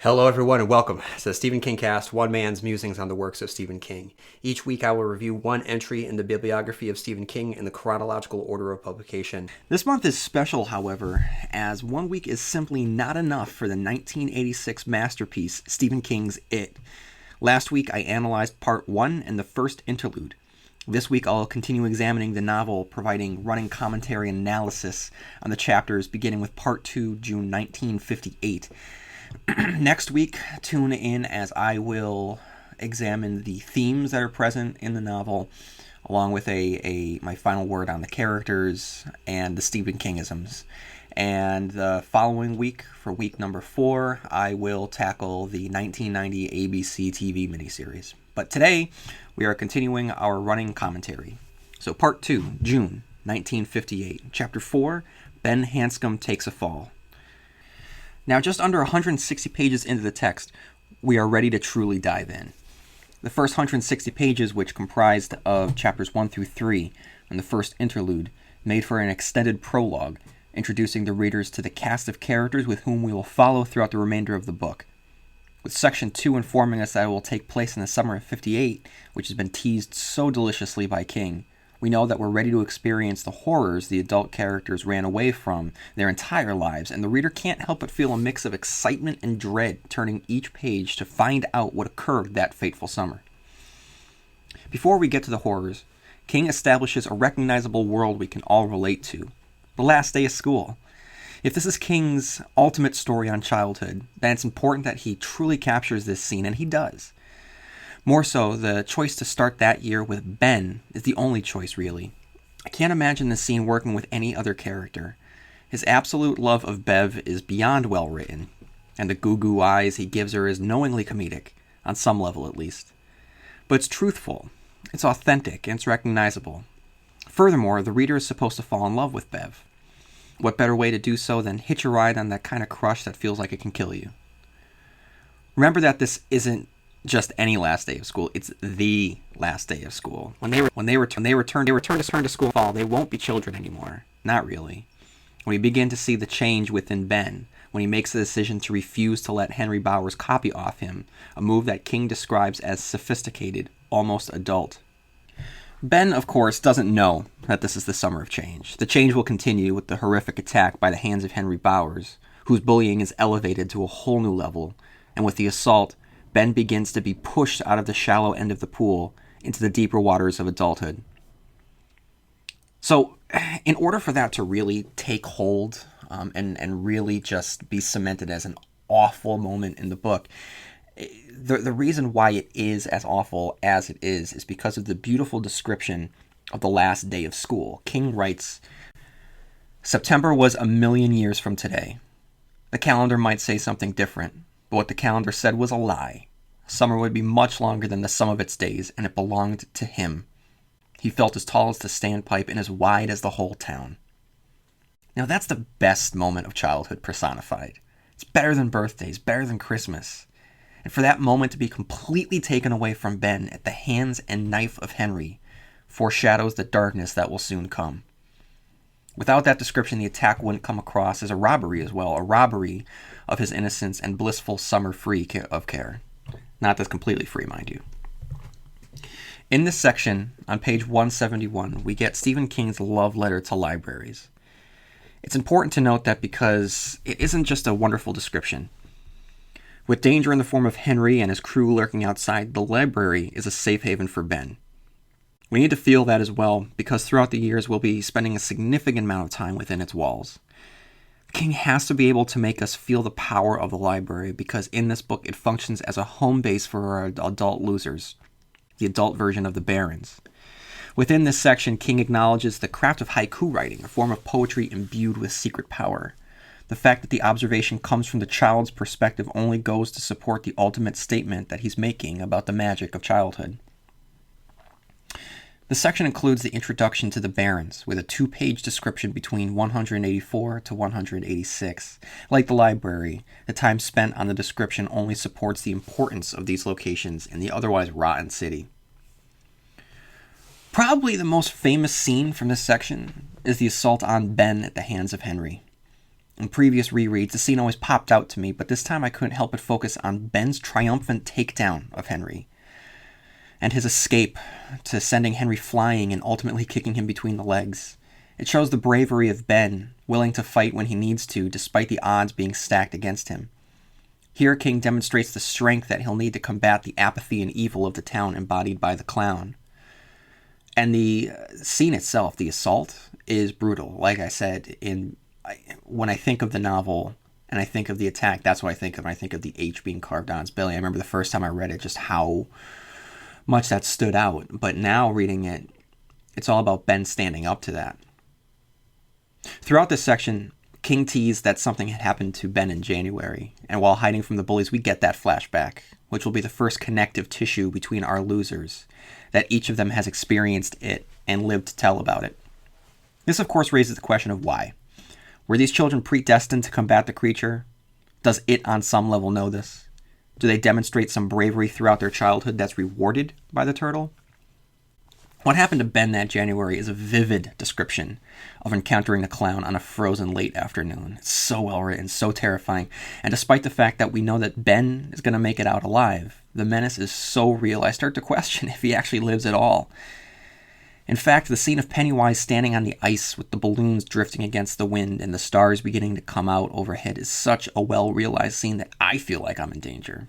Hello, everyone, and welcome to the Stephen King Cast, one man's musings on the works of Stephen King. Each week, I will review one entry in the bibliography of Stephen King in the chronological order of publication. This month is special, however, as 1 week is simply not enough for the 1986 masterpiece, Stephen King's It. Last week, I analyzed Part 1 and the first interlude. This week, I'll continue examining the novel, providing running commentary and analysis on the chapters, beginning with Part 2, June 1958. Next week, tune in as I will examine the themes that are present in the novel, along with my final word on the characters and the Stephen Kingisms. And the following week, for week number 4, I will tackle the 1990 ABC TV miniseries. But today, we are continuing our running commentary. So Part 2, June 1958, Chapter 4, Ben Hanscom Takes a Fall. Now, just under 160 pages into the text, we are ready to truly dive in. The first 160 pages, which comprised of chapters 1 through 3 and the first interlude, made for an extended prologue, introducing the readers to the cast of characters with whom we will follow throughout the remainder of the book. With Section 2 informing us that it will take place in the summer of '58, which has been teased so deliciously by King, we know that we're ready to experience the horrors the adult characters ran away from their entire lives, and the reader can't help but feel a mix of excitement and dread turning each page to find out what occurred that fateful summer. Before we get to the horrors, King establishes a recognizable world we can all relate to: the last day of school. If this is King's ultimate story on childhood, then it's important that he truly captures this scene, and he does. More so, the choice to start that year with Ben is the only choice, really. I can't imagine this scene working with any other character. His absolute love of Bev is beyond well written, and the goo-goo eyes he gives her is knowingly comedic, on some level at least. But it's truthful, it's authentic, and it's recognizable. Furthermore, the reader is supposed to fall in love with Bev. What better way to do so than hitch a ride on that kind of crush that feels like it can kill you? Remember that this isn't just any last day of school. It's the last day of school. When they return to school fall, they won't be children anymore. Not really. When we begin to see the change within Ben, when he makes the decision to refuse to let Henry Bowers copy off him, a move that King describes as sophisticated, almost adult. Ben, of course, doesn't know that this is the summer of change. The change will continue with the horrific attack by the hands of Henry Bowers, whose bullying is elevated to a whole new level, and with the assault, Ben begins to be pushed out of the shallow end of the pool into the deeper waters of adulthood. So, in order for that to really take hold and really just be cemented as an awful moment in the book, the reason why it is as awful as it is because of the beautiful description of the last day of school. King writes, "September was a million years from today. The calendar might say something different, but what the calendar said was a lie. Summer would be much longer than the sum of its days, and it belonged to him. He felt as tall as the standpipe and as wide as the whole town." Now that's the best moment of childhood personified. It's better than birthdays, better than Christmas. And for that moment to be completely taken away from Ben at the hands and knife of Henry foreshadows the darkness that will soon come. Without that description, the attack wouldn't come across as a robbery as well, a robbery of his innocence and blissful summer free of care. Not that's completely free, mind you. In this section, on page 171, we get Stephen King's love letter to libraries. It's important to note that because it isn't just a wonderful description. With danger in the form of Henry and his crew lurking outside, the library is a safe haven for Ben. We need to feel that as well, because throughout the years we'll be spending a significant amount of time within its walls. King has to be able to make us feel the power of the library, because in this book it functions as a home base for our adult losers, the adult version of the barons. Within this section, King acknowledges the craft of haiku writing, a form of poetry imbued with secret power. The fact that the observation comes from the child's perspective only goes to support the ultimate statement that he's making about the magic of childhood. The section includes the introduction to the barons, with a 2-page description between 184 to 186. Like the library, the time spent on the description only supports the importance of these locations in the otherwise rotten city. Probably the most famous scene from this section is the assault on Ben at the hands of Henry. In previous rereads, the scene always popped out to me, but this time I couldn't help but focus on Ben's triumphant takedown of Henry and his escape to sending Henry flying and ultimately kicking him between the legs. It shows the bravery of Ben, willing to fight when he needs to, despite the odds being stacked against him. Here, King demonstrates the strength that he'll need to combat the apathy and evil of the town embodied by the clown. And the scene itself, the assault, is brutal. Like I said, when I think of the novel and I think of the attack, that's what I think of when I think of the H being carved on his belly. I remember the first time I read it, just how much that stood out. But now reading it, it's all about Ben standing up to that. Throughout this section, King teased that something had happened to Ben in January, and while hiding from the bullies, we get that flashback, which will be the first connective tissue between our losers, that each of them has experienced it and lived to tell about it. This, of course, raises the question of why. Were these children predestined to combat the creature? Does it on some level know this? Do they demonstrate some bravery throughout their childhood that's rewarded by the turtle? What happened to Ben that January is a vivid description of encountering the clown on a frozen late afternoon. It's so well written, so terrifying, and despite the fact that we know that Ben is going to make it out alive, the menace is so real I start to question if he actually lives at all. In fact, the scene of Pennywise standing on the ice with the balloons drifting against the wind and the stars beginning to come out overhead is such a well-realized scene that I feel like I'm in danger.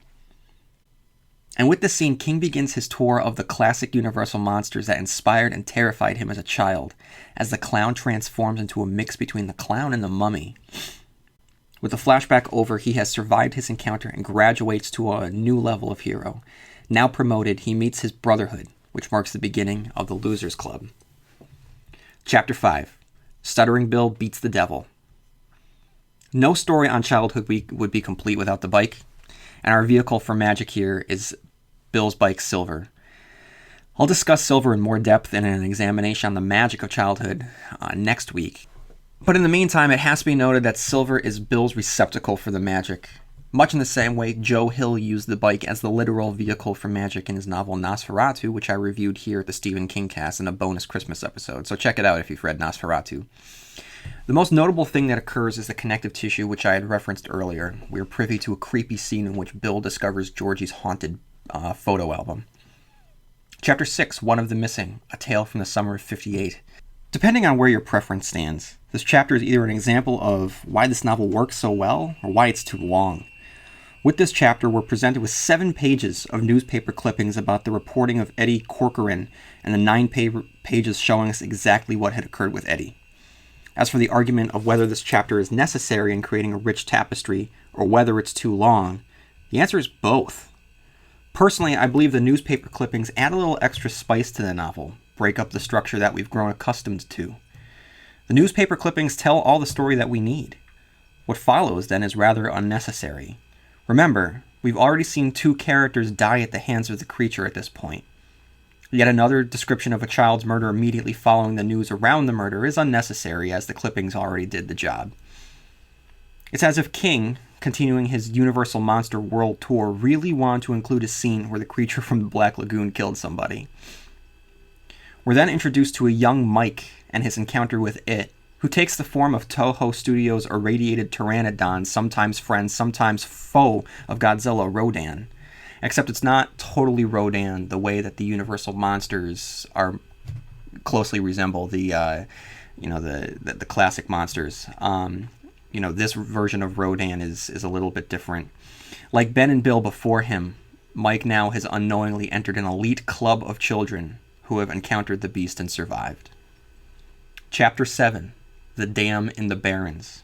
And with this scene, King begins his tour of the classic Universal monsters that inspired and terrified him as a child, as the clown transforms into a mix between the clown and the mummy. With the flashback over, he has survived his encounter and graduates to a new level of hero. Now promoted, he meets his brotherhood, which marks the beginning of the Losers Club. Chapter 5. Stuttering Bill Beats the Devil. No story on childhood week would be complete without the bike, and our vehicle for magic here is Bill's bike, Silver. I'll discuss Silver in more depth in an examination on the magic of childhood next week. But in the meantime, it has to be noted that Silver is Bill's receptacle for the magic. Much in the same way Joe Hill used the bike as the literal vehicle for magic in his novel Nosferatu, which I reviewed here at the Stephen King cast in a bonus Christmas episode, so check it out if you've read Nosferatu. The most notable thing that occurs is the connective tissue, which I had referenced earlier. We are privy to a creepy scene in which Bill discovers Georgie's haunted photo album. Chapter 6, One of the Missing, A Tale from the Summer of '58. Depending on where your preference stands, this chapter is either an example of why this novel works so well, or why it's too long. With this chapter, we're presented with 7 pages of newspaper clippings about the reporting of Eddie Corcoran, and the 9 pages showing us exactly what had occurred with Eddie. As for the argument of whether this chapter is necessary in creating a rich tapestry, or whether it's too long, the answer is both. Personally, I believe the newspaper clippings add a little extra spice to the novel, break up the structure that we've grown accustomed to. The newspaper clippings tell all the story that we need. What follows, then, is rather unnecessary. Remember, we've already seen 2 characters die at the hands of the creature at this point. Yet another description of a child's murder immediately following the news around the murder is unnecessary, as the clippings already did the job. It's as if King, continuing his Universal Monster World Tour, really wanted to include a scene where the creature from the Black Lagoon killed somebody. We're then introduced to a young Mike and his encounter with it, who takes the form of Toho Studios' irradiated pteranodon, sometimes friend, sometimes foe of Godzilla, Rodan. Except it's not totally Rodan the way that the Universal monsters are closely resemble the classic monsters. This version of Rodan is a little bit different. Like Ben and Bill before him, Mike now has unknowingly entered an elite club of children who have encountered the beast and survived. Chapter 7, The Dam in the Barrens.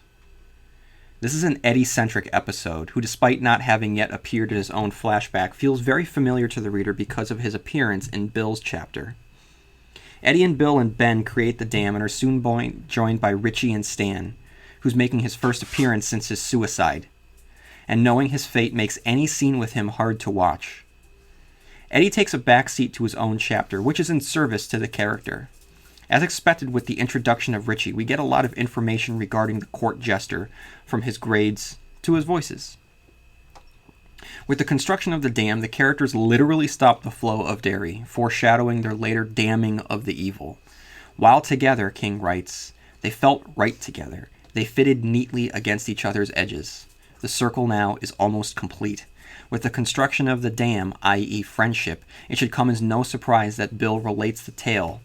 This is an Eddie-centric episode, who despite not having yet appeared in his own flashback, feels very familiar to the reader because of his appearance in Bill's chapter. Eddie and Bill and Ben create the dam and are soon joined by Richie and Stan, who's making his first appearance since his suicide, and knowing his fate makes any scene with him hard to watch. Eddie takes a backseat to his own chapter, which is in service to the character. As expected with the introduction of Richie, we get a lot of information regarding the court jester, from his grades to his voices. With the construction of the dam, the characters literally stop the flow of Derry, foreshadowing their later damning of the evil. While together, King writes, they felt right together, They fitted neatly against each other's edges. The circle now is almost complete. With the construction of the dam, i.e. friendship, it should come as no surprise that Bill relates the tale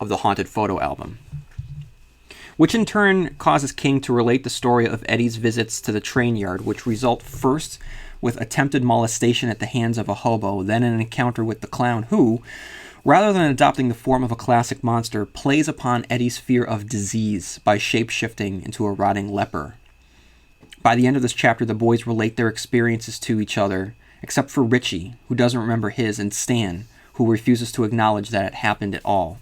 of the haunted photo album, which in turn causes King to relate the story of Eddie's visits to the train yard, which result first with attempted molestation at the hands of a hobo, then an encounter with the clown who, rather than adopting the form of a classic monster, plays upon Eddie's fear of disease by shape-shifting into a rotting leper. By the end of this chapter, the boys relate their experiences to each other, except for Richie, who doesn't remember his, and Stan, who refuses to acknowledge that it happened at all.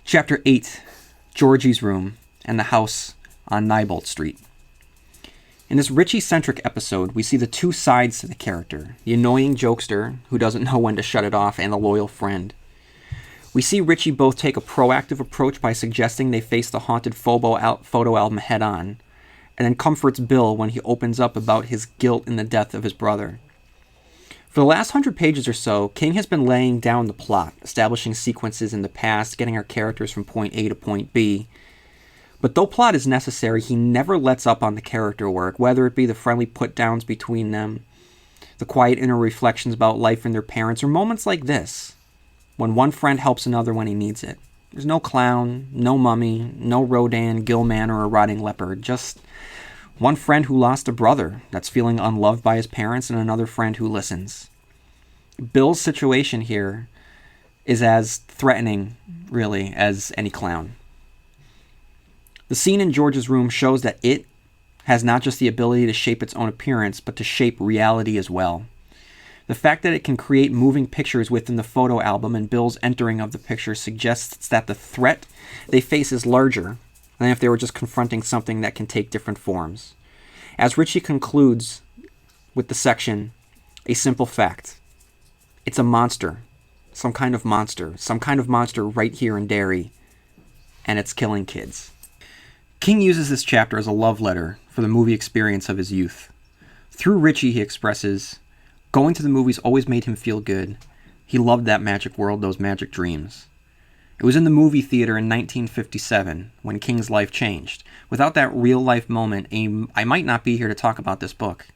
Chapter 8, Georgie's Room and the House on Neibolt Street. In this Richie-centric episode, we see the two sides to the character, the annoying jokester who doesn't know when to shut it off, and the loyal friend. We see Richie both take a proactive approach by suggesting they face the haunted photo album head-on, and then comforts Bill when he opens up about his guilt in the death of his brother. For the last 100 pages or so, King has been laying down the plot, establishing sequences in the past, getting our characters from point A to point B. But though plot is necessary, he never lets up on the character work, whether it be the friendly put-downs between them, the quiet inner reflections about life and their parents, or moments like this, when one friend helps another when he needs it. There's no clown, no mummy, no Rodan, Gillman, or a rotting leper, just one friend who lost a brother that's feeling unloved by his parents, and another friend who listens. Bill's situation here is as threatening, really, as any clown. The scene in George's room shows that it has not just the ability to shape its own appearance, but to shape reality as well. The fact that it can create moving pictures within the photo album and Bill's entering of the picture suggests that the threat they face is larger than if they were just confronting something that can take different forms. As Richie concludes with the section, a simple fact. It's a monster. Some kind of monster right here in Derry, and it's killing kids. King uses this chapter as a love letter for the movie experience of his youth. Through Richie, he expresses, going to the movies always made him feel good. He loved that magic world, those magic dreams. It was in the movie theater in 1957 when King's life changed. Without that real-life moment, I might not be here to talk about this book.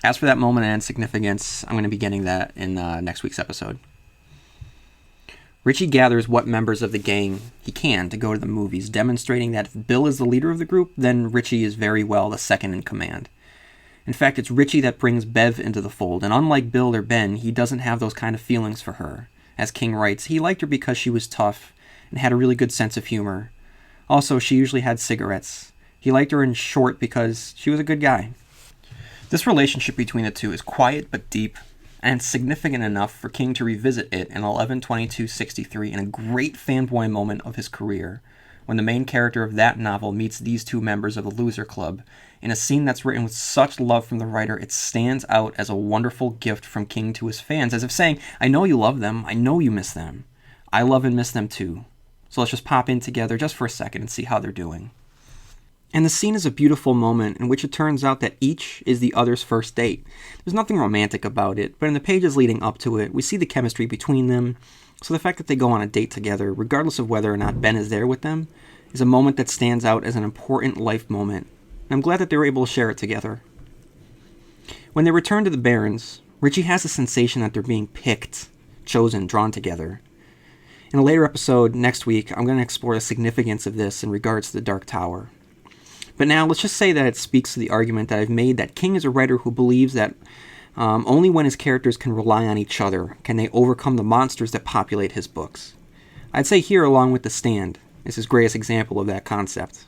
As for that moment and significance, I'm going to be getting that in next week's episode. Richie gathers what members of the gang he can to go to the movies, demonstrating that if Bill is the leader of the group, then Richie is very well the second in command. In fact, it's Richie that brings Bev into the fold, and unlike Bill or Ben, he doesn't have those kind of feelings for her. As King writes, he liked her because she was tough and had a really good sense of humor. Also, she usually had cigarettes. He liked her in short because she was a good guy. This relationship between the two is quiet but deep, and significant enough for King to revisit it in 11/22/63 in a great fanboy moment of his career, when the main character of that novel meets these two members of the Loser Club, in a scene that's written with such love from the writer, it stands out as a wonderful gift from King to his fans, as if saying, I know you love them, I know you miss them. I love and miss them too. So let's just pop in together just for a second and see how they're doing. And the scene is a beautiful moment in which it turns out that each is the other's first date. There's nothing romantic about it, but in the pages leading up to it, we see the chemistry between them. So the fact that they go on a date together, regardless of whether or not Ben is there with them, is a moment that stands out as an important life moment. And I'm glad that they were able to share it together. When they return to the Barrens, Richie has the sensation that they're being picked, chosen, drawn together. In a later episode next week, I'm going to explore the significance of this in regards to the Dark Tower. But now, let's just say that it speaks to the argument that I've made that King is a writer who believes that only when his characters can rely on each other can they overcome the monsters that populate his books. I'd say here, along with The Stand, is his greatest example of that concept.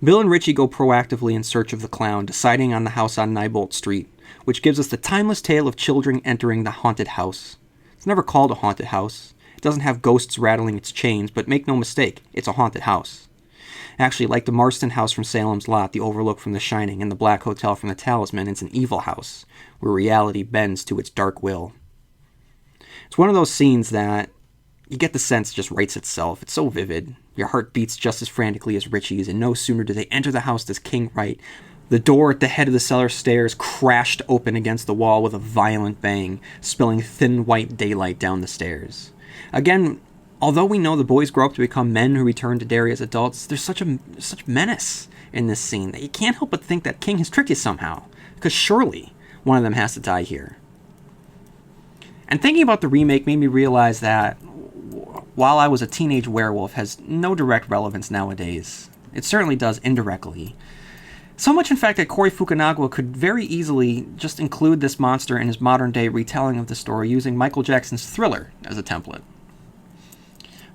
Bill and Richie go proactively in search of the clown, deciding on the house on Neibolt Street, which gives us the timeless tale of children entering the haunted house. It's never called a haunted house. It doesn't have ghosts rattling its chains, but make no mistake, it's a haunted house. Actually, like the Marston house from Salem's Lot, the Overlook from The Shining, and the Black Hotel from The Talisman, it's an evil house, where reality bends to its dark will. It's one of those scenes that you get the sense just writes itself. It's so vivid. Your heart beats just as frantically as Richie's, and no sooner do they enter the house does King write, the door at the head of the cellar stairs crashed open against the wall with a violent bang, spilling thin white daylight down the stairs. Again, Although we know the boys grow up to become men who return to Derry as adults, there's such menace in this scene that you can't help but think that King has tricked you somehow, because surely one of them has to die here. And thinking about the remake made me realize that while I was a teenage werewolf has no direct relevance nowadays. It certainly does indirectly. So much, in fact, that Corey Fukunaga could very easily just include this monster in his modern-day retelling of the story using Michael Jackson's Thriller as a template.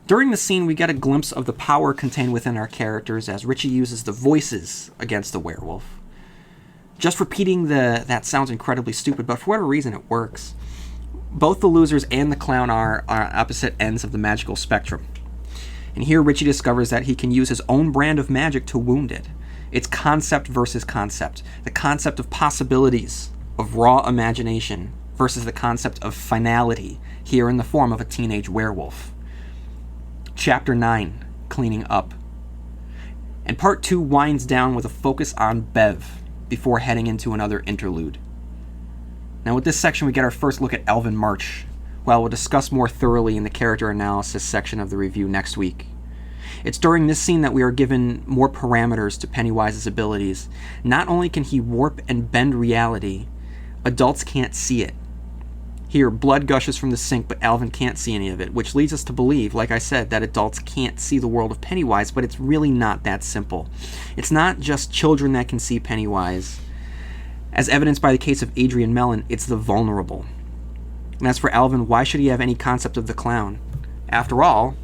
During the scene, we get a glimpse of the power contained within our characters as Richie uses the voices against the werewolf. Just repeating that sounds incredibly stupid, but for whatever reason it works. Both the losers and the clown are opposite ends of the magical spectrum. And here Richie discovers that he can use his own brand of magic to wound it. It's concept versus concept. The concept of possibilities, of raw imagination, versus the concept of finality, here in the form of a teenage werewolf. Chapter 9, Cleaning Up. And Part 2 winds down with a focus on Bev, before heading into another interlude. Now with this section we get our first look at Alvin March, who I will discuss more thoroughly in the character analysis section of the review next week. It's during this scene that we are given more parameters to Pennywise's abilities. Not only can he warp and bend reality, adults can't see it. Here, blood gushes from the sink, but Alvin can't see any of it, which leads us to believe, like I said, that adults can't see the world of Pennywise, but it's really not that simple. It's not just children that can see Pennywise. As evidenced by the case of Adrian Mellon, it's the vulnerable. And as for Alvin, why should he have any concept of the clown? After all,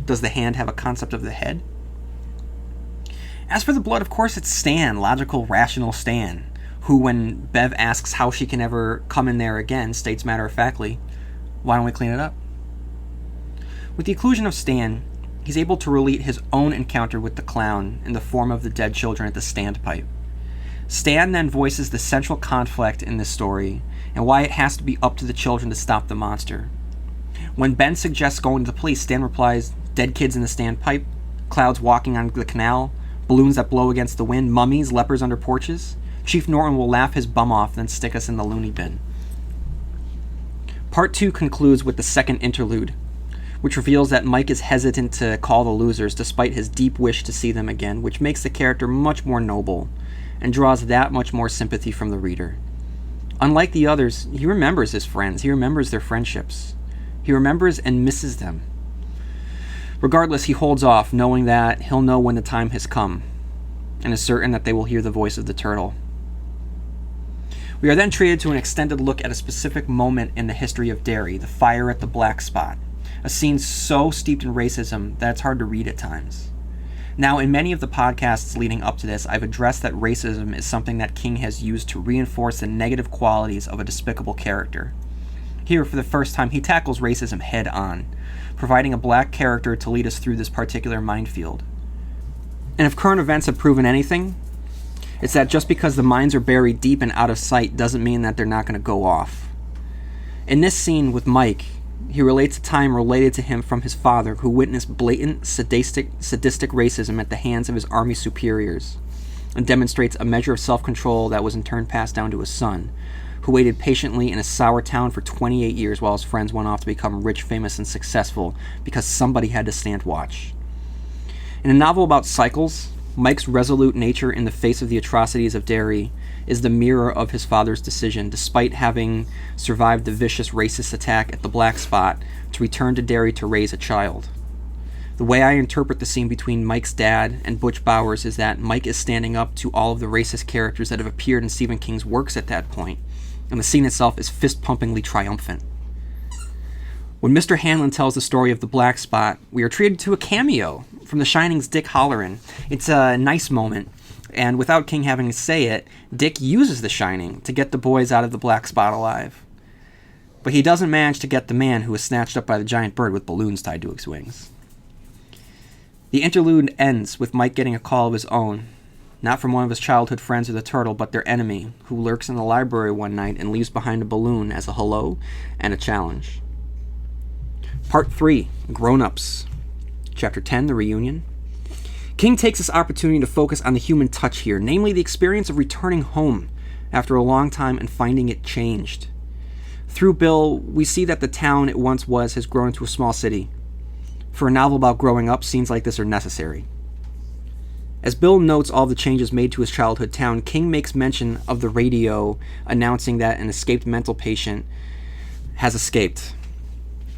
does the hand have a concept of the head? As for the blood, of course it's Stan, logical, rational Stan, who, when Bev asks how she can ever come in there again, states matter-of-factly, why don't we clean it up? With the inclusion of Stan, he's able to relate his own encounter with the clown in the form of the dead children at the standpipe. Stan then voices the central conflict in this story, and why it has to be up to the children to stop the monster. When Ben suggests going to the police, Stan replies, dead kids in the standpipe, clouds walking on the canal, balloons that blow against the wind, mummies, lepers under porches. Chief Norton will laugh his bum off, then stick us in the loony bin. Part 2 concludes with the second interlude, which reveals that Mike is hesitant to call the losers despite his deep wish to see them again, which makes the character much more noble and draws that much more sympathy from the reader. Unlike the others, he remembers his friends, he remembers their friendships. He remembers and misses them. Regardless, he holds off, knowing that he'll know when the time has come, and is certain that they will hear the voice of the turtle. We are then treated to an extended look at a specific moment in the history of Derry, the fire at the Black Spot, a scene so steeped in racism that it's hard to read at times. Now, in many of the podcasts leading up to this, I've addressed that racism is something that King has used to reinforce the negative qualities of a despicable character. Here, for the first time, he tackles racism head-on, providing a black character to lead us through this particular minefield. And if current events have proven anything, it's that just because the mines are buried deep and out of sight doesn't mean that they're not going to go off. In this scene with Mike, he relates a time related to him from his father who witnessed blatant sadistic racism at the hands of his army superiors, and demonstrates a measure of self-control that was in turn passed down to his son, who waited patiently in a sour town for 28 years while his friends went off to become rich, famous, and successful because somebody had to stand watch. In a novel about cycles, Mike's resolute nature in the face of the atrocities of Derry is the mirror of his father's decision, despite having survived the vicious racist attack at the Black Spot, to return to Derry to raise a child. The way I interpret the scene between Mike's dad and Butch Bowers is that Mike is standing up to all of the racist characters that have appeared in Stephen King's works at that point, and the scene itself is fist-pumpingly triumphant. When Mr. Hanlon tells the story of the Black Spot, we are treated to a cameo from The Shining's Dick Halloran. It's a nice moment, and without King having to say it, Dick uses The Shining to get the boys out of the Black Spot alive. But he doesn't manage to get the man who was snatched up by the giant bird with balloons tied to his wings. The interlude ends with Mike getting a call of his own, not from one of his childhood friends or the turtle, but their enemy, who lurks in the library one night and leaves behind a balloon as a hello and a challenge. Part 3, Grown-Ups. Chapter 10, The Reunion. King takes this opportunity to focus on the human touch here, namely the experience of returning home after a long time and finding it changed. Through Bill, we see that the town it once was has grown into a small city. For a novel about growing up, scenes like this are necessary. As Bill notes all the changes made to his childhood town, King makes mention of the radio announcing that an escaped mental patient has escaped,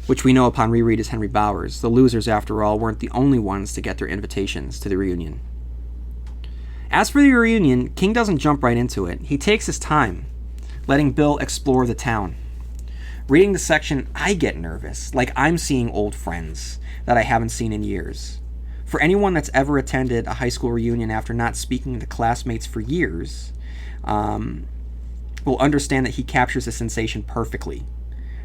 which we know upon reread is Henry Bowers. The losers, after all, weren't the only ones to get their invitations to the reunion. As for the reunion, King doesn't jump right into it. He takes his time, letting Bill explore the town. Reading the section, I get nervous, like I'm seeing old friends that I haven't seen in years. For anyone that's ever attended a high school reunion after not speaking to classmates for years, will understand that he captures the sensation perfectly.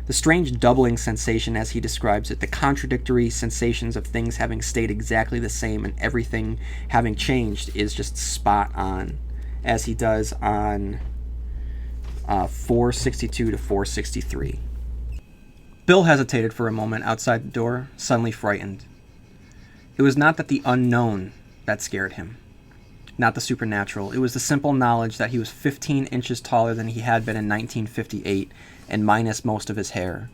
The strange doubling sensation, as he describes it, the contradictory sensations of things having stayed exactly the same and everything having changed, is just spot on, as he does on 462 to 463. Bill hesitated for a moment outside the door, suddenly frightened. It was not that the unknown that scared him, not the supernatural. It was the simple knowledge that he was 15 inches taller than he had been in 1958, and minus most of his hair.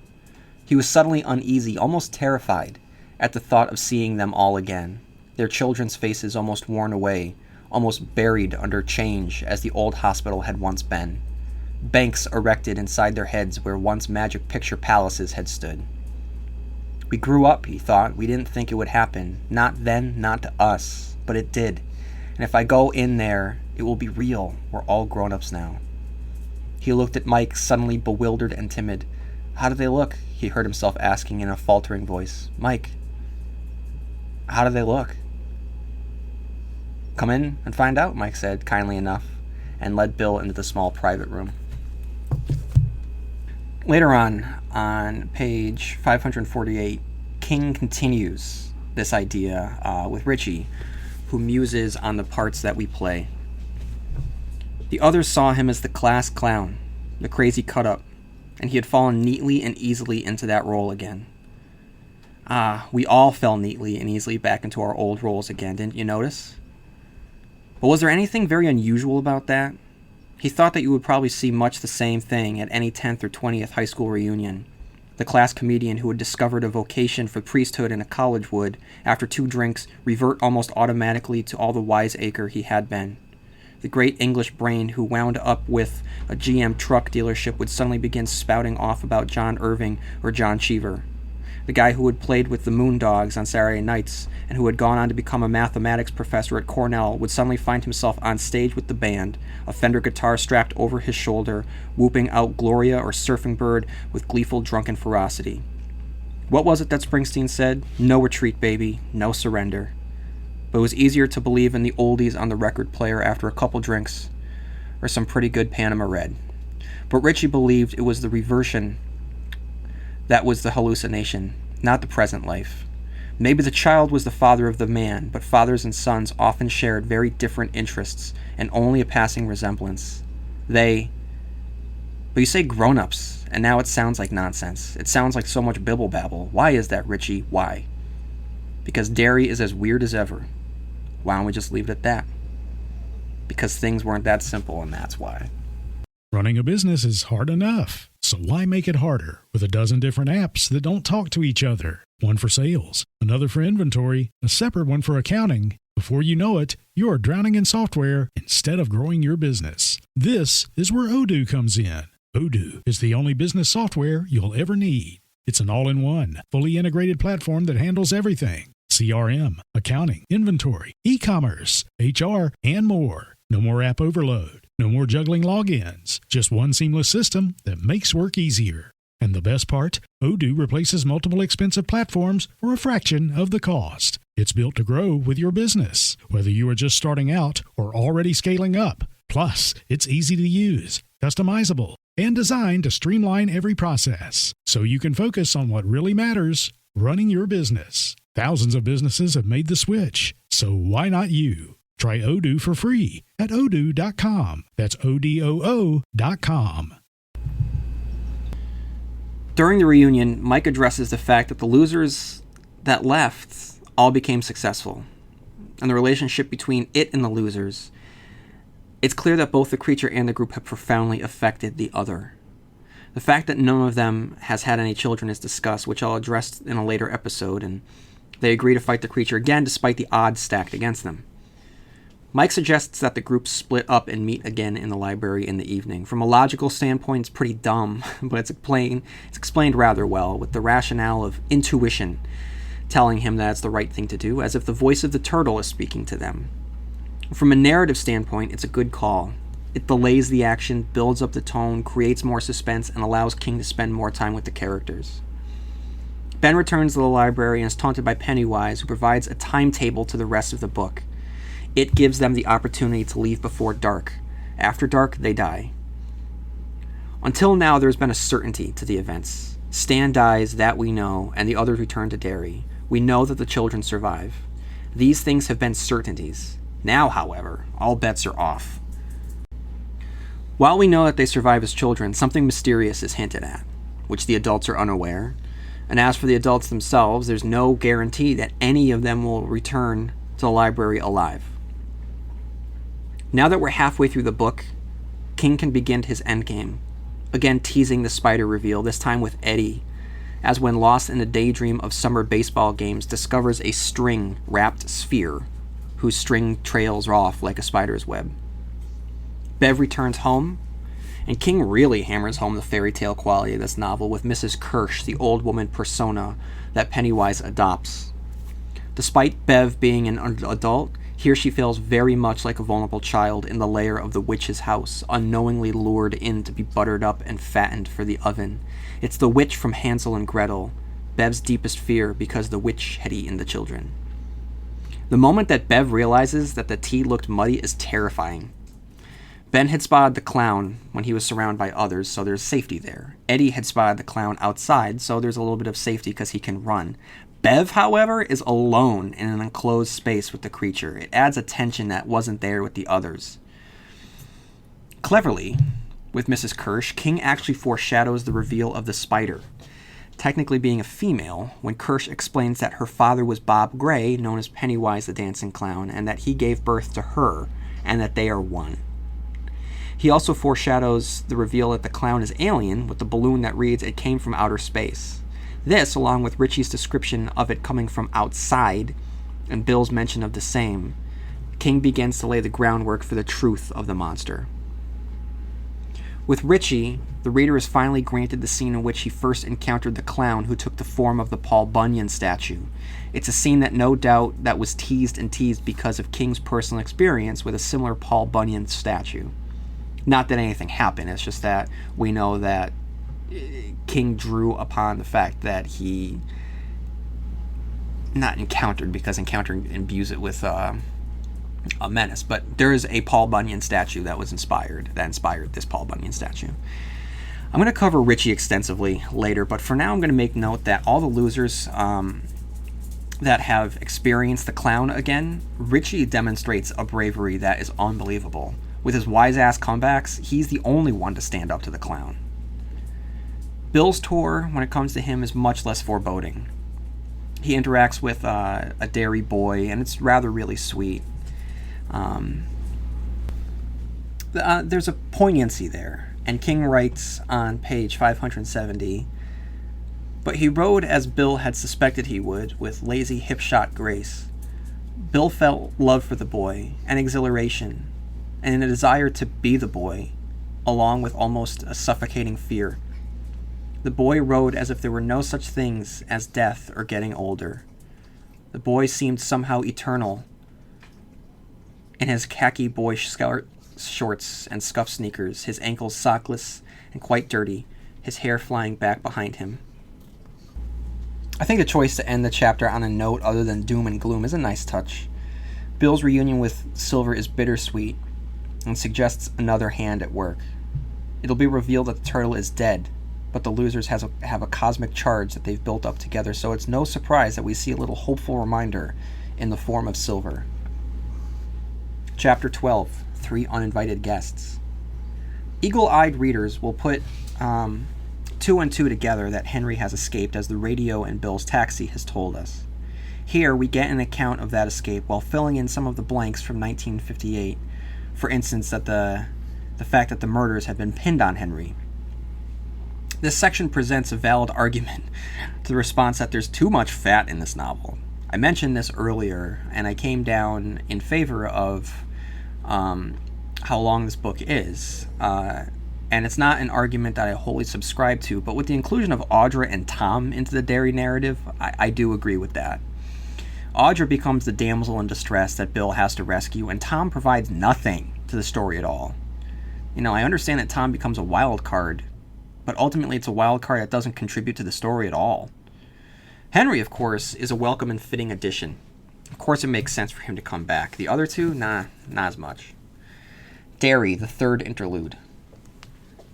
He was suddenly uneasy, almost terrified, at the thought of seeing them all again, their children's faces almost worn away, almost buried under change as the old hospital had once been. Banks erected inside their heads where once magic picture palaces had stood. We grew up, he thought. We didn't think it would happen. Not then, not to us. But it did. And if I go in there, it will be real. We're all grown-ups now. He looked at Mike, suddenly bewildered and timid. How do they look? He heard himself asking in a faltering voice. Mike, how do they look? Come in and find out, Mike said, kindly enough, and led Bill into the small private room. Later on page 548, King continues this idea with Richie, who muses on the parts that we play. The others saw him as the class clown, the crazy cut-up, and he had fallen neatly and easily into that role again. We all fell neatly and easily back into our old roles again, didn't you notice? But was there anything very unusual about that? He thought that you would probably see much the same thing at any 10th or 20th high school reunion. The class comedian who had discovered a vocation for priesthood in a college would, after 2 drinks, revert almost automatically to all the wiseacre he had been. The great English brain who wound up with a GM truck dealership would suddenly begin spouting off about John Irving or John Cheever. The guy who had played with the Moondogs on Saturday nights and who had gone on to become a mathematics professor at Cornell would suddenly find himself on stage with the band, a Fender guitar strapped over his shoulder, whooping out Gloria or Surfing Bird with gleeful drunken ferocity. What was it that Springsteen said? No retreat, baby, no surrender. But it was easier to believe in the oldies on the record player after a couple drinks, or some pretty good Panama Red. But Richie believed it was the reversion that was the hallucination, not the present life. Maybe the child was the father of the man, but fathers and sons often shared very different interests and only a passing resemblance. But you say grown-ups, and now it sounds like nonsense. It sounds like so much bibble-babble. Why is that, Richie? Why? Because dairy is as weird as ever. Why don't we just leave it at that? Because things weren't that simple, and that's why. Running a business is hard enough, so why make it harder with a dozen different apps that don't talk to each other? One for sales, another for inventory, a separate one for accounting. Before you know it, you are drowning in software instead of growing your business. This is where Odoo comes in. Odoo is the only business software you'll ever need. It's an all-in-one, fully integrated platform that handles everything. CRM, accounting, inventory, e-commerce, HR, and more. No more app overload. No more juggling logins. Just one seamless system that makes work easier. And the best part, Odoo replaces multiple expensive platforms for a fraction of the cost. It's built to grow with your business, whether you are just starting out or already scaling up. Plus, it's easy to use, customizable, and designed to streamline every process, so you can focus on what really matters, running your business. Thousands of businesses have made the switch, so why not you? Try Odoo for free at odoo.com. That's ODOO.com. During the reunion, Mike addresses the fact that the losers that left all became successful, and the relationship between it and the losers. It's clear that both the creature and the group have profoundly affected the other. The fact that none of them has had any children is discussed, which I'll address in a later episode, and They agree to fight the creature again despite the odds stacked against them. Mike suggests that the group split up and meet again in the library in the evening. From a logical standpoint, it's pretty dumb, but it's explained rather well, with the rationale of intuition telling him that it's the right thing to do, as if the voice of the turtle is speaking to them. From a narrative standpoint, it's a good call. It delays the action, builds up the tone, creates more suspense, and allows King to spend more time with the characters. Ben returns to the library and is taunted by Pennywise, who provides a timetable to the rest of the book. It gives them the opportunity to leave before dark. After dark, they die. Until now, there's been a certainty to the events. Stan dies, that we know, and the others return to Derry. We know that the children survive. These things have been certainties. Now, however, all bets are off. While we know that they survive as children, something mysterious is hinted at, which the adults are unaware. And as for the adults themselves, there's no guarantee that any of them will return to the library alive. Now that we're halfway through the book, King can begin his endgame, again teasing the spider reveal, this time with Eddie, as when lost in a daydream of summer baseball games, discovers a string-wrapped sphere, whose string trails off like a spider's web. Bev returns home, and King really hammers home the fairy tale quality of this novel with Mrs. Kirsch, the old woman persona that Pennywise adopts. Despite Bev being an adult, here she feels very much like a vulnerable child in the lair of the witch's house, unknowingly lured in to be buttered up and fattened for the oven. It's the witch from Hansel and Gretel, Bev's deepest fear because the witch had eaten the children. The moment that Bev realizes that the tea looked muddy is terrifying. Ben had spotted the clown when he was surrounded by others, so there's safety there. Eddie had spotted the clown outside, so there's a little bit of safety because he can run. Bev, however, is alone in an enclosed space with the creature. It adds a tension that wasn't there with the others. Cleverly, with Mrs. Kirsch, King actually foreshadows the reveal of the spider, technically being a female, when Kirsch explains that her father was Bob Gray, known as Pennywise the Dancing Clown, and that he gave birth to her, and that they are one. He also foreshadows the reveal that the clown is alien, with the balloon that reads it came from outer space. This, along with Richie's description of it coming from outside, and Bill's mention of the same, King begins to lay the groundwork for the truth of the monster. With Richie, the reader is finally granted the scene in which he first encountered the clown who took the form of the Paul Bunyan statue. It's a scene that no doubt that was teased and teased because of King's personal experience with a similar Paul Bunyan statue. Not that anything happened, it's just that we know that King drew upon the fact that he not encountered, because encountering imbues it with a menace, but there is a Paul Bunyan statue that inspired this Paul Bunyan statue. I'm going to cover Richie extensively later, but for now I'm going to make note that all the losers that have experienced the clown again, Richie demonstrates a bravery that is unbelievable. With his wise-ass comebacks, he's the only one to stand up to the clown. Bill's tour, when it comes to him, is much less foreboding. He interacts with a dairy boy, and it's rather really sweet. There's a poignancy there, and King writes on page 570, "But he rode as Bill had suspected he would, with lazy hip-shot grace. Bill felt love for the boy, and exhilaration, and a desire to be the boy, along with almost a suffocating fear. The boy rode as if there were no such things as death or getting older. The boy seemed somehow eternal in his khaki boy shorts and scuffed sneakers, his ankles sockless and quite dirty, his hair flying back behind him." I think the choice to end the chapter on a note other than doom and gloom is a nice touch. Bill's reunion with Silver is bittersweet and suggests another hand at work. It'll be revealed that the turtle is dead, but the losers have a cosmic charge that they've built up together, so it's no surprise that we see a little hopeful reminder in the form of Silver. Chapter 12, 3 Uninvited Guests. Eagle-eyed readers will put two and two together that Henry has escaped, as the radio in Bill's taxi has told us. Here we get an account of that escape while filling in some of the blanks from 1958. For instance, that the fact that the murders have been pinned on Henry. This section presents a valid argument to the response that there's too much fat in this novel. I mentioned this earlier, and I came down in favor of how long this book is. And it's not an argument that I wholly subscribe to, but with the inclusion of Audra and Tom into the Derry narrative, I do agree with that. Audra becomes the damsel in distress that Bill has to rescue, and Tom provides nothing to the story at all. I understand that Tom becomes a wild card, but ultimately it's a wild card that doesn't contribute to the story at all. Henry, of course, is a welcome and fitting addition. Of course it makes sense for him to come back. The other two, not as much. Derry, the third interlude.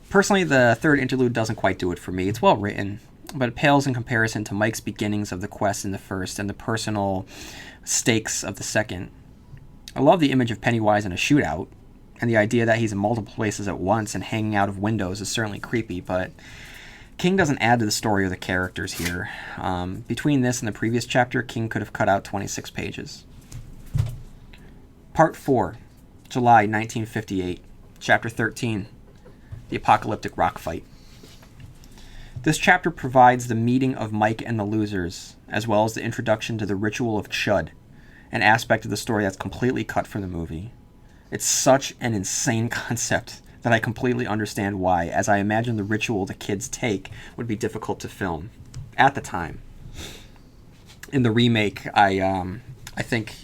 Personally, the third interlude doesn't quite do it for me. It's well written, but it pales in comparison to Mike's beginnings of the quest in the first and the personal stakes of the second. I love the image of Pennywise in a shootout, and the idea that he's in multiple places at once and hanging out of windows is certainly creepy, but King doesn't add to the story or the characters here. Between this and the previous chapter, King could have cut out 26 pages. Part 4, July 1958, Chapter 13, The Apocalyptic Rock Fight. This chapter provides the meeting of Mike and the losers, as well as the introduction to the ritual of Chud, an aspect of the story that's completely cut from the movie. It's such an insane concept that I completely understand why, as I imagine the ritual the kids take would be difficult to film at the time. In the remake, I think,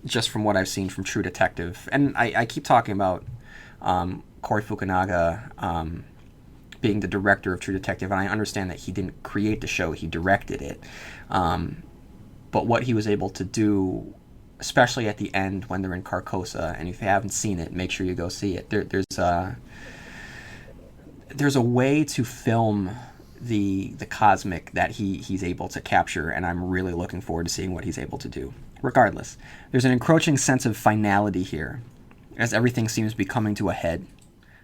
just from what I've seen from True Detective, and I keep talking about Corey Fukunaga being the director of True Detective, and I understand that he didn't create the show, he directed it. But what he was able to do, especially at the end when they're in Carcosa, and if you haven't seen it, make sure you go see it. There's a way to film the cosmic that he's able to capture, and I'm really looking forward to seeing what he's able to do. Regardless, there's an encroaching sense of finality here, as everything seems to be coming to a head.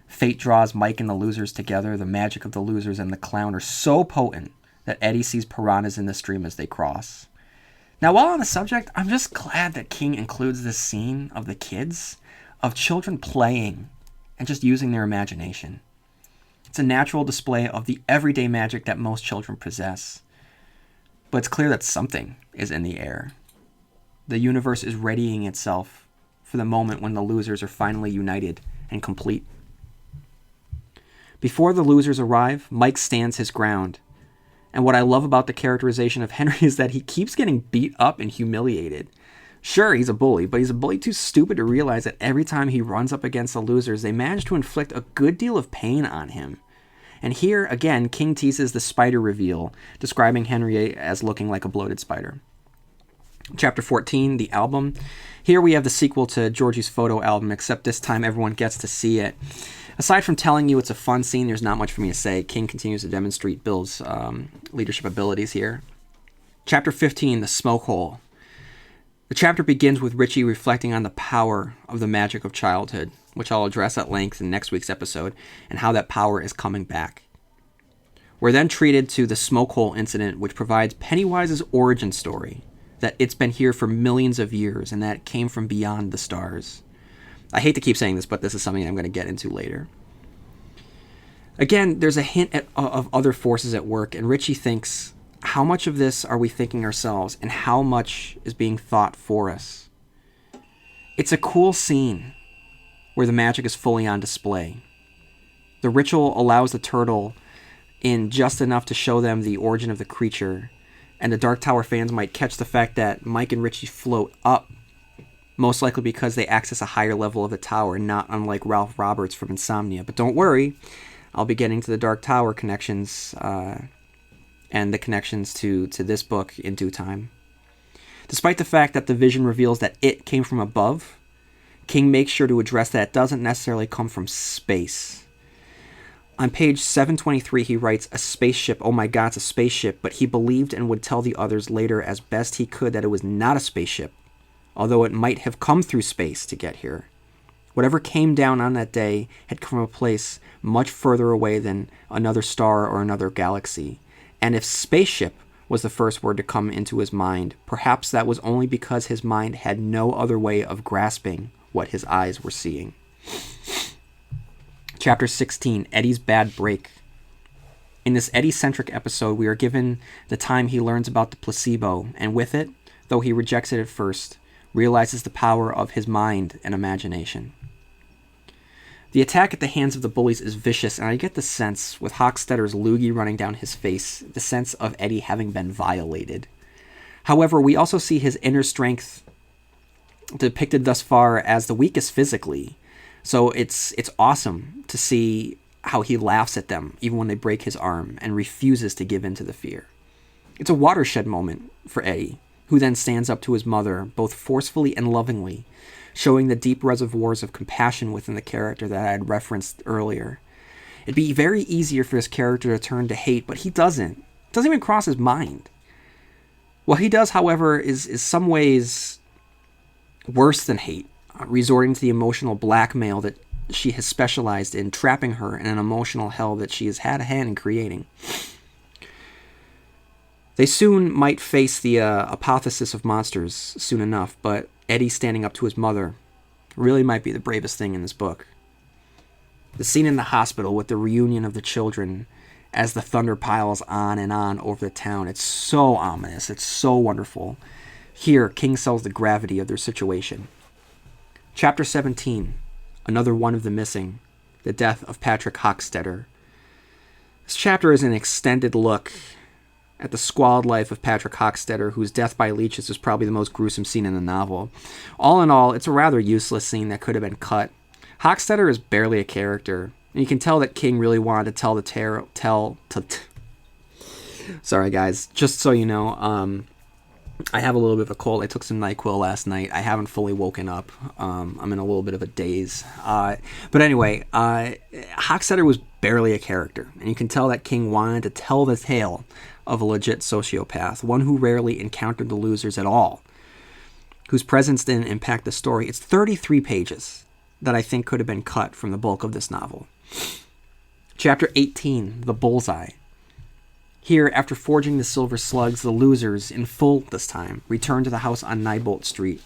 Fate draws Mike and the losers together. The magic of the losers and the clown are so potent that Eddie sees piranhas in the stream as they cross. Now, while on the subject, I'm just glad that King includes this scene of the kids, of children playing and just using their imagination. It's a natural display of the everyday magic that most children possess. But it's clear that something is in the air. The universe is readying itself for the moment when the losers are finally united and complete. Before the losers arrive, Mike stands his ground. And what I love about the characterization of Henry is that he keeps getting beat up and humiliated. Sure, he's a bully, but he's a bully too stupid to realize that every time he runs up against the losers, they manage to inflict a good deal of pain on him. And here, again, King teases the spider reveal, describing Henry as looking like a bloated spider. Chapter 14, The Album. Here we have the sequel to Georgie's photo album, except this time everyone gets to see it. Aside from telling you it's a fun scene, there's not much for me to say. King continues to demonstrate Bill's leadership abilities here. Chapter 15, The Smoke Hole. The chapter begins with Richie reflecting on the power of the magic of childhood, which I'll address at length in next week's episode, and how that power is coming back. We're then treated to the Smoke Hole incident, which provides Pennywise's origin story, that it's been here for millions of years, and that it came from beyond the stars. I hate to keep saying this, but this is something I'm going to get into later. Again, there's a hint of other forces at work, and Richie thinks, how much of this are we thinking ourselves, and how much is being thought for us? It's a cool scene where the magic is fully on display. The ritual allows the turtle in just enough to show them the origin of the creature, and the Dark Tower fans might catch the fact that Mike and Richie float up, most likely because they access a higher level of the tower, not unlike Ralph Roberts from Insomnia. But don't worry, I'll be getting to the Dark Tower connections and the connections to this book in due time. Despite the fact that the vision reveals that it came from above, King makes sure to address that it doesn't necessarily come from space. On page 723, he writes, a spaceship, oh my god, it's a spaceship, but he believed and would tell the others later as best he could that it was not a spaceship, although it might have come through space to get here. Whatever came down on that day had come from a place much further away than another star or another galaxy. And if spaceship was the first word to come into his mind, perhaps that was only because his mind had no other way of grasping what his eyes were seeing. Chapter 16, Eddie's Bad Break. In this Eddie-centric episode, we are given the time he learns about the placebo, and with it, though he rejects it at first, realizes the power of his mind and imagination. The attack at the hands of the bullies is vicious, and I get the sense, with Hochstetter's loogie running down his face, the sense of Eddie having been violated. However, we also see his inner strength depicted thus far as the weakest physically. So it's awesome to see how he laughs at them, even when they break his arm, and refuses to give in to the fear. It's a watershed moment for Eddie, who then stands up to his mother, both forcefully and lovingly, showing the deep reservoirs of compassion within the character that I had referenced earlier. It'd be very easier for his character to turn to hate, but he doesn't. It doesn't even cross his mind. What he does, however, is some ways worse than hate, resorting to the emotional blackmail that she has specialized in, trapping her in an emotional hell that she has had a hand in creating. They soon might face the apotheosis of monsters soon enough, but Eddie standing up to his mother really might be the bravest thing in this book. The scene in the hospital with the reunion of the children as the thunder piles on and on over the town, it's so ominous, it's so wonderful. Here, King sells the gravity of their situation. Chapter 17, another one of the missing, the death of Patrick Hochstetter. This chapter is an extended look at the squalid life of Patrick Hochstetter, whose death by leeches is probably the most gruesome scene in the novel. All in all, it's a rather useless scene that could have been cut. Hochstetter is barely a character, and you can tell that King really wanted to tell the Sorry guys, just so you know, I have a little bit of a cold. I took some NyQuil last night. I haven't fully woken up. I'm in a little bit of a daze. But anyway, Hochstetter was barely a character, and you can tell that King wanted to tell the tale of a legit sociopath, one who rarely encountered the losers at all, whose presence didn't impact the story. It's 33 pages that I think could have been cut from the bulk of this novel. Chapter 18, The Bullseye. Here, after forging the silver slugs, the losers, in full this time, return to the house on Neibolt Street,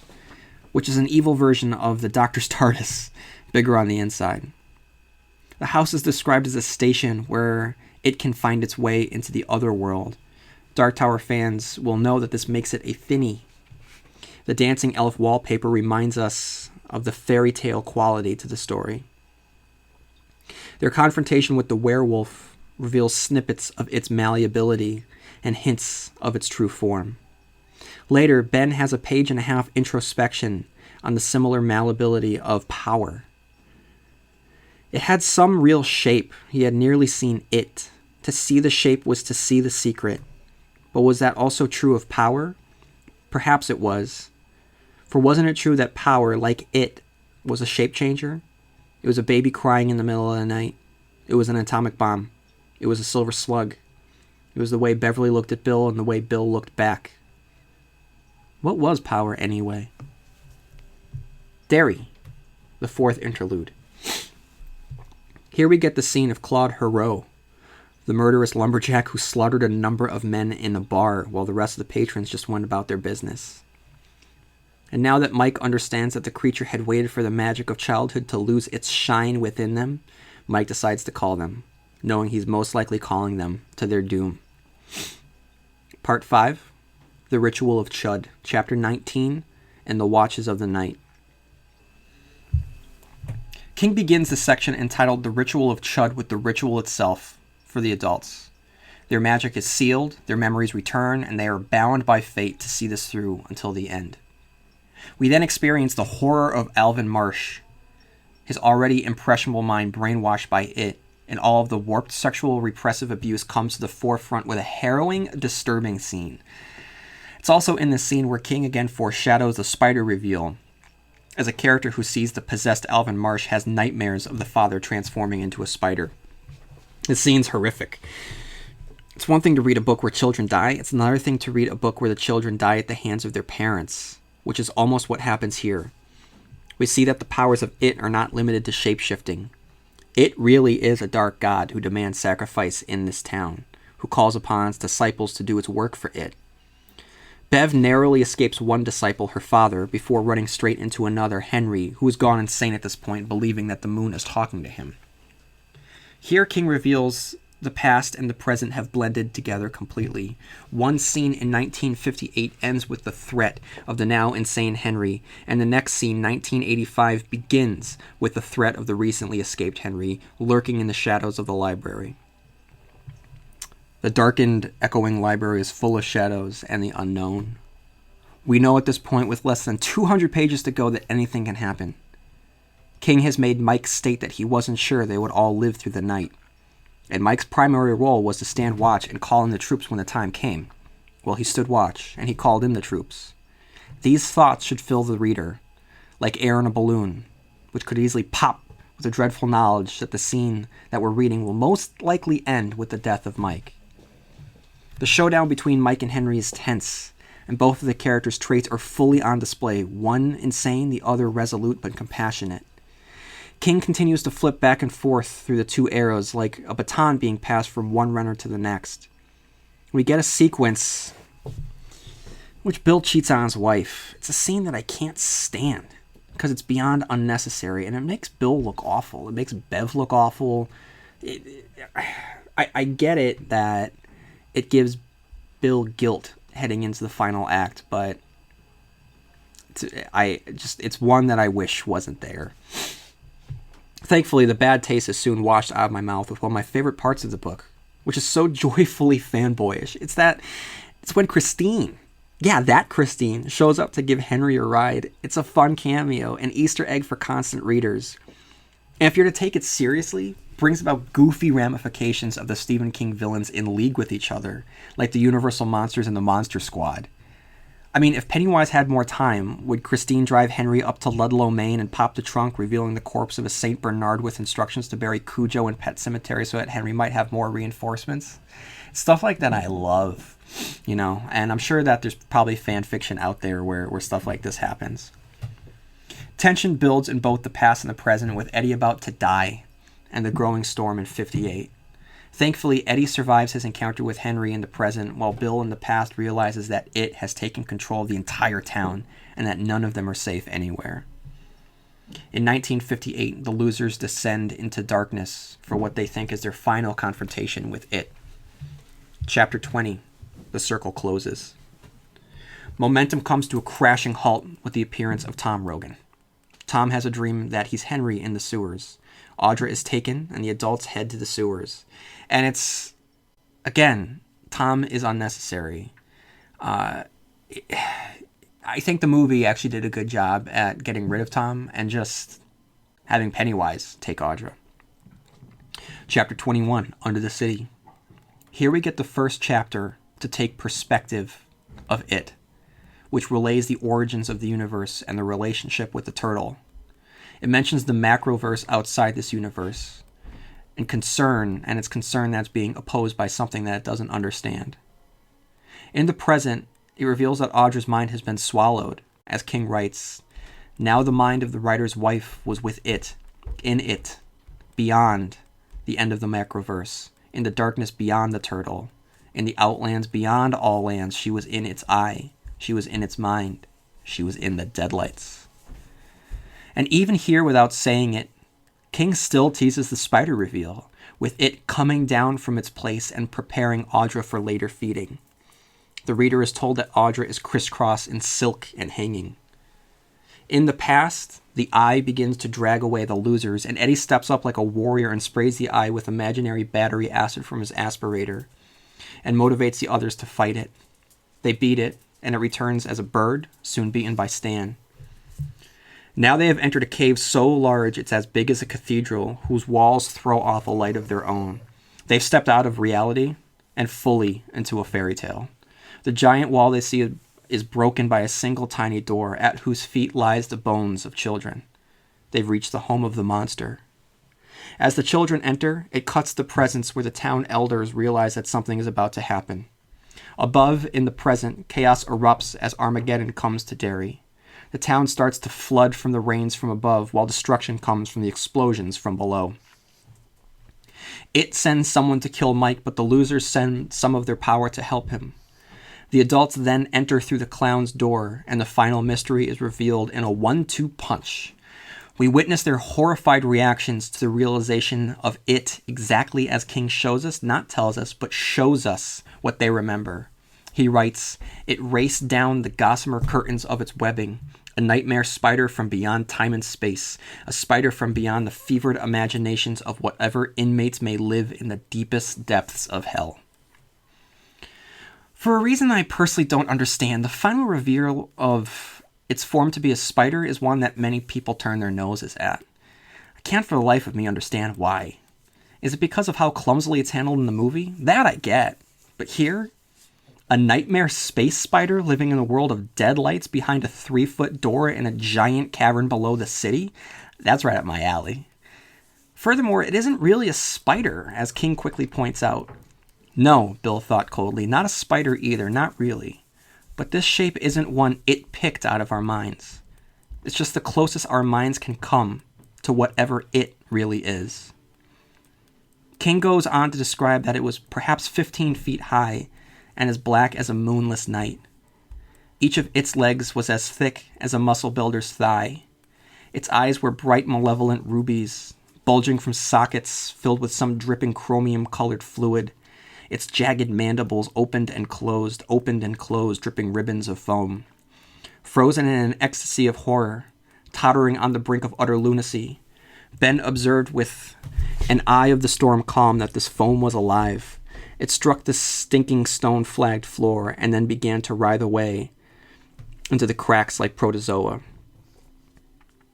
which is an evil version of the Doctor's TARDIS, bigger on the inside. The house is described as a station where it can find its way into the other world. Dark Tower fans will know that this makes it a thinny. The dancing elf wallpaper reminds us of the fairy tale quality to the story. Their confrontation with the werewolf reveals snippets of its malleability and hints of its true form. Later, Ben has a page-and-a-half introspection on the similar malleability of power. It had some real shape. He had nearly seen it. To see the shape was to see the secret. But was that also true of power? Perhaps it was. For wasn't it true that power, like it, was a shape changer? It was a baby crying in the middle of the night. It was an atomic bomb. It was a silver slug. It was the way Beverly looked at Bill and the way Bill looked back. What was power anyway? Derry, the fourth interlude. Here we get the scene of Claude Hero, the murderous lumberjack who slaughtered a number of men in a bar while the rest of the patrons just went about their business. And now that Mike understands that the creature had waited for the magic of childhood to lose its shine within them, Mike decides to call them, knowing he's most likely calling them to their doom. Part 5, The Ritual of Chud, Chapter 19, and the Watches of the Night. King begins the section entitled The Ritual of Chud with the ritual itself for the adults. Their magic is sealed, their memories return, and they are bound by fate to see this through until the end. We then experience the horror of Alvin Marsh, his already impressionable mind brainwashed by it, and all of the warped sexual repressive abuse comes to the forefront with a harrowing, disturbing scene. It's also in this scene where King again foreshadows the spider reveal, as a character who sees the possessed Alvin Marsh has nightmares of the father transforming into a spider. This scene's horrific. It's one thing to read a book where children die, it's another thing to read a book where the children die at the hands of their parents, which is almost what happens here. We see that the powers of it are not limited to shape-shifting. It really is a dark god who demands sacrifice in this town, who calls upon its disciples to do its work for it. Bev narrowly escapes one disciple, her father, before running straight into another, Henry, who has gone insane at this point, believing that the moon is talking to him. Here, King reveals the past and the present have blended together completely. One scene in 1958 ends with the threat of the now insane Henry, and the next scene, 1985, begins with the threat of the recently escaped Henry lurking in the shadows of the library. The darkened, echoing library is full of shadows and the unknown. We know at this point, with less than 200 pages to go, that anything can happen. King has made Mike state that he wasn't sure they would all live through the night, and Mike's primary role was to stand watch and call in the troops when the time came. Well, he stood watch, and he called in the troops. These thoughts should fill the reader, like air in a balloon, which could easily pop with the dreadful knowledge that the scene that we're reading will most likely end with the death of Mike. The showdown between Mike and Henry is tense, and both of the characters' traits are fully on display, one insane, the other resolute but compassionate. King continues to flip back and forth through the two eras like a baton being passed from one runner to the next. We get a sequence which Bill cheats on his wife. It's a scene that I can't stand because it's beyond unnecessary, and it makes Bill look awful. It makes Bev look awful. I get it that it gives Bill guilt heading into the final act, but it's one that I wish wasn't there. Thankfully, the bad taste is soon washed out of my mouth with one of my favorite parts of the book, which is so joyfully fanboyish. It's when Christine, that Christine, shows up to give Henry a ride. It's a fun cameo, an Easter egg for constant readers. And if you're to take it seriously, brings about goofy ramifications of the Stephen King villains in league with each other, like the Universal Monsters and the Monster Squad. I mean, if Pennywise had more time, would Christine drive Henry up to Ludlow, Maine and pop the trunk, revealing the corpse of a St. Bernard with instructions to bury Cujo in Pet Cemetery so that Henry might have more reinforcements? Stuff like that I love, and I'm sure that there's probably fan fiction out there where stuff like this happens. Tension builds in both the past and the present, with Eddie about to die and the growing storm in 58. Thankfully, Eddie survives his encounter with Henry in the present, while Bill in the past realizes that it has taken control of the entire town and that none of them are safe anywhere. In 1958, the losers descend into darkness for what they think is their final confrontation with it. Chapter 20, The Circle Closes. Momentum comes to a crashing halt with the appearance of Tom Rogan. Tom has a dream that he's Henry in the sewers. Audra is taken, and the adults head to the sewers. And it's, again, Tom is unnecessary. I think the movie actually did a good job at getting rid of Tom and just having Pennywise take Audra. Chapter 21, Under the City. Here we get the first chapter to take perspective of it, which relays the origins of the universe and the relationship with the turtle. It mentions the macroverse outside this universe, and it's concern that's being opposed by something that it doesn't understand. In the present, it reveals that Audra's mind has been swallowed. As King writes, now the mind of the writer's wife was with it, in it, beyond the end of the macroverse, in the darkness beyond the turtle, in the outlands beyond all lands. She was in its eye, she was in its mind, she was in the deadlights. And even here, without saying it, King still teases the spider reveal, with it coming down from its place and preparing Audra for later feeding. The reader is told that Audra is crisscrossed in silk and hanging. In the past, the eye begins to drag away the losers, and Eddie steps up like a warrior and sprays the eye with imaginary battery acid from his aspirator, and motivates the others to fight it. They beat it, and it returns as a bird, soon beaten by Stan. Now they have entered a cave so large it's as big as a cathedral, whose walls throw off a light of their own. They've stepped out of reality and fully into a fairy tale. The giant wall they see is broken by a single tiny door, at whose feet lies the bones of children. They've reached the home of the monster. As the children enter, it cuts the presence where the town elders realize that something is about to happen. Above, in the present, chaos erupts as Armageddon comes to Derry. The town starts to flood from the rains from above, while destruction comes from the explosions from below. It sends someone to kill Mike, but the losers send some of their power to help him. The adults then enter through the clown's door, and the final mystery is revealed in a 1-2 punch. We witness their horrified reactions to the realization of it exactly as King shows us, not tells us, but shows us what they remember. He writes, "It raced down the gossamer curtains of its webbing, a nightmare spider from beyond time and space, a spider from beyond the fevered imaginations of whatever inmates may live in the deepest depths of hell." For a reason I personally don't understand, the final reveal of its form to be a spider is one that many people turn their noses at. I can't for the life of me understand why. Is it because of how clumsily it's handled in the movie? That I get. But here, a nightmare space spider living in a world of deadlights behind a 3-foot door in a giant cavern below the city? That's right up my alley. Furthermore, it isn't really a spider, as King quickly points out. No, Bill thought coldly, not a spider either, not really. But this shape isn't one it picked out of our minds. It's just the closest our minds can come to whatever it really is. King goes on to describe that it was perhaps 15 feet high and as black as a moonless night. Each of its legs was as thick as a muscle builder's thigh. Its eyes were bright, malevolent rubies, bulging from sockets filled with some dripping chromium-colored fluid. Its jagged mandibles opened and closed, dripping ribbons of foam. Frozen in an ecstasy of horror, tottering on the brink of utter lunacy, Ben observed with an eye of the storm calm that this foam was alive. It struck the stinking stone-flagged floor and then began to writhe away into the cracks like protozoa.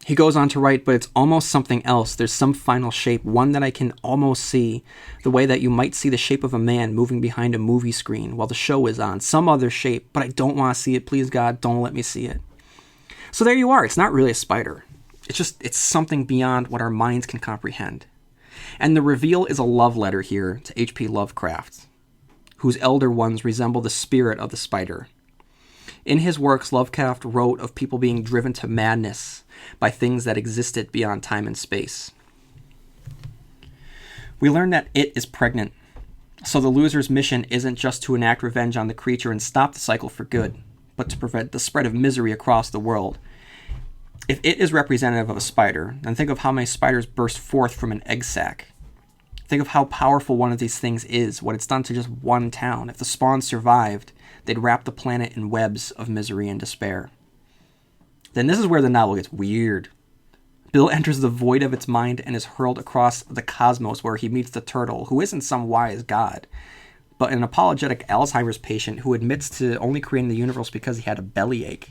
He goes on to write, but it's almost something else. There's some final shape, one that I can almost see, the way that you might see the shape of a man moving behind a movie screen while the show is on. Some other shape, but I don't want to see it. Please, God, don't let me see it. So there you are. It's not really a spider. It's something beyond what our minds can comprehend. And the reveal is a love letter here to H.P. Lovecraft, whose elder ones resemble the spirit of the spider. In his works, Lovecraft wrote of people being driven to madness by things that existed beyond time and space. We learn that it is pregnant, so the loser's mission isn't just to enact revenge on the creature and stop the cycle for good, but to prevent the spread of misery across the world. If it is representative of a spider, then think of how many spiders burst forth from an egg sac. Think of how powerful one of these things is, what it's done to just one town. If the spawn survived, they'd wrap the planet in webs of misery and despair. Then this is where the novel gets weird. Bill enters the void of its mind and is hurled across the cosmos where he meets the turtle, who isn't some wise god, but an apologetic Alzheimer's patient who admits to only creating the universe because he had a bellyache.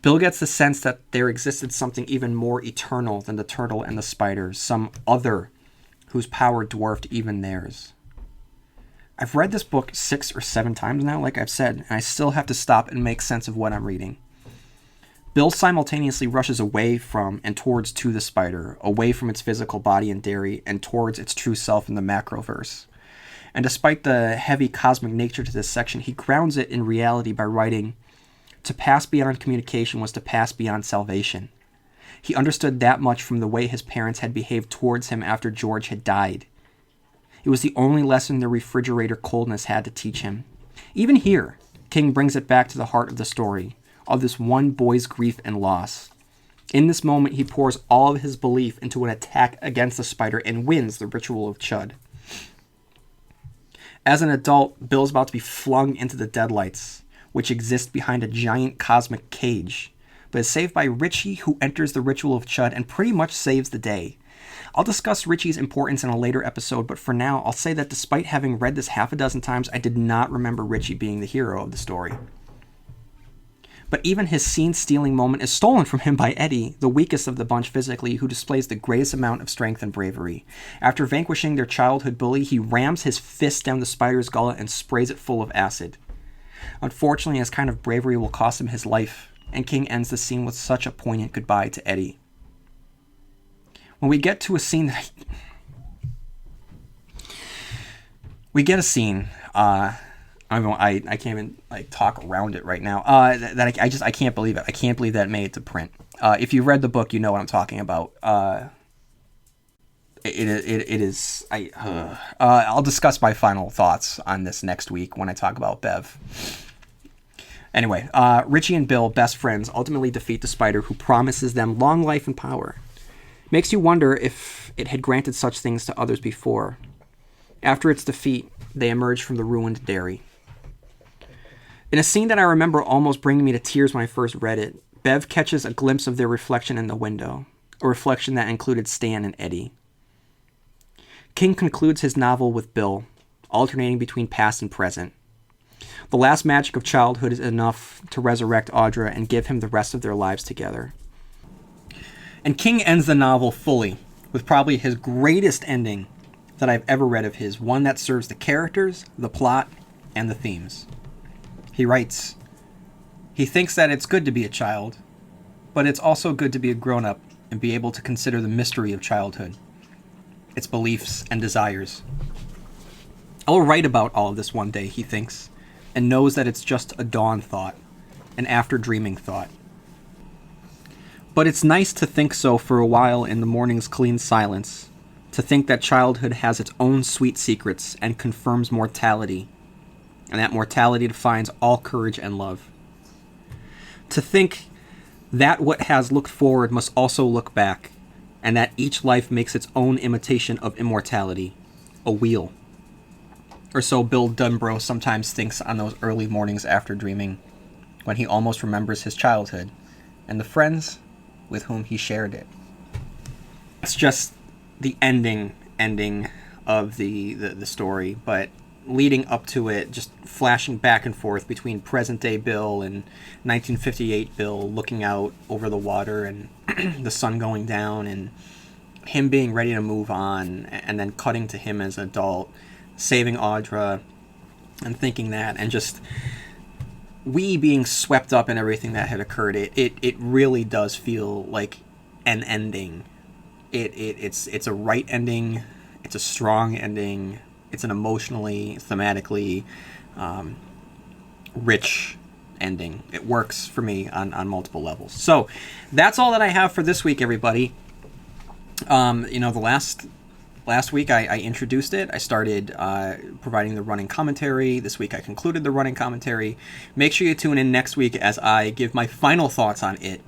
Bill gets the sense that there existed something even more eternal than the turtle and the spider, some other whose power dwarfed even theirs. I've read this book 6 or 7 times now, like I've said, and I still have to stop and make sense of what I'm reading. Bill simultaneously rushes away from and towards to the spider, away from its physical body and dairy, and towards its true self in the macroverse. And despite the heavy cosmic nature to this section, he grounds it in reality by writing, "To pass beyond communication was to pass beyond salvation." He understood that much from the way his parents had behaved towards him after George had died. It was the only lesson the refrigerator coldness had to teach him. Even here, King brings it back to the heart of the story, of this one boy's grief and loss. In this moment, he pours all of his belief into an attack against the spider and wins the ritual of Chud. As an adult, Bill's about to be flung into the deadlights, which exist behind a giant cosmic cage, but is saved by Richie, who enters the ritual of Chud and pretty much saves the day. I'll discuss Richie's importance in a later episode, but for now, I'll say that despite having read this half a dozen times, I did not remember Richie being the hero of the story. But even his scene-stealing moment is stolen from him by Eddie, the weakest of the bunch physically, who displays the greatest amount of strength and bravery. After vanquishing their childhood bully, he rams his fist down the spider's gullet and sprays it full of acid. Unfortunately, his kind of bravery will cost him his life, and King ends the scene with such a poignant goodbye to Eddie. When we get to a scene that we get a scene, I can't even talk around it right now. I can't believe it. I can't believe that it made it to print. If you read the book, you know what I'm talking about. It is. I'll discuss my final thoughts on this next week when I talk about Bev. Anyway, Richie and Bill, best friends, ultimately defeat the spider who promises them long life and power. Makes you wonder if it had granted such things to others before. After its defeat, they emerge from the ruined dairy. In a scene that I remember almost bringing me to tears when I first read it, Bev catches a glimpse of their reflection in the window, a reflection that included Stan and Eddie. King concludes his novel with Bill, alternating between past and present. The last magic of childhood is enough to resurrect Audra and give him the rest of their lives together. And King ends the novel fully, with probably his greatest ending that I've ever read of his, one that serves the characters, the plot, and the themes. He writes, "He thinks that it's good to be a child, but it's also good to be a grown-up and be able to consider the mystery of childhood, its beliefs and desires. I'll write about all of this one day," he thinks, and knows that it's just a dawn thought, an after-dreaming thought. But it's nice to think so for a while in the morning's clean silence, to think that childhood has its own sweet secrets and confirms mortality, and that mortality defines all courage and love. To think that what has looked forward must also look back, and that each life makes its own imitation of immortality, a wheel. Or so Bill Dunbro sometimes thinks on those early mornings after dreaming, when he almost remembers his childhood, and the friends with whom he shared it. It's just the ending of the story, but leading up to it, just flashing back and forth between present-day Bill and 1958 Bill, looking out over the water and the sun going down, and him being ready to move on, and then cutting to him as an adult, saving Audra, and thinking that, and just we being swept up in everything that had occurred. It really does feel like an ending. It's a right ending. It's a strong ending. It's an emotionally, thematically rich ending. It works for me on multiple levels. So that's all that I have for this week, everybody. The last week I introduced it. I started providing the running commentary. This week I concluded the running commentary. Make sure you tune in next week as I give my final thoughts on it,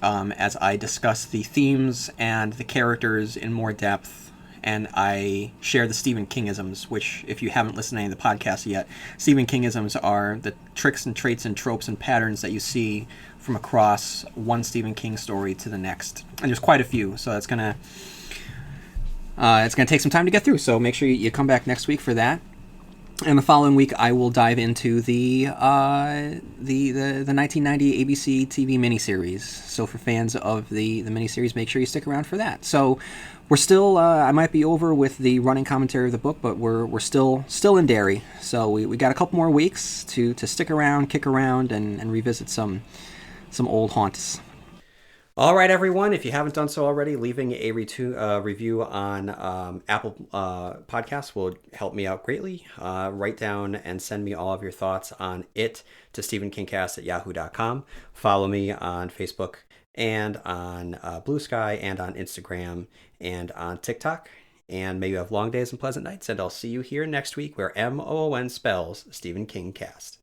as I discuss the themes and the characters in more depth, and I share the Stephen Kingisms, which, if you haven't listened to any of the podcasts yet, Stephen Kingisms are the tricks and traits and tropes and patterns that you see from across one Stephen King story to the next. And there's quite a few, so it's gonna take some time to get through. So make sure you come back next week for that. And the following week, I will dive into the 1990 ABC TV miniseries. So for fans of the miniseries, make sure you stick around for that. So we're still, I might be over with the running commentary of the book, but we're still in Derry. So we got a couple more weeks to stick around, kick around, and revisit some old haunts. All right, everyone. If you haven't done so already, leaving a review on Apple Podcasts will help me out greatly. Write down and send me all of your thoughts on it to stephenkingcast@yahoo.com. Follow me on Facebook and on Blue Sky and on Instagram and on TikTok. And may you have long days and pleasant nights. And I'll see you here next week where MOON spells Stephen King Cast.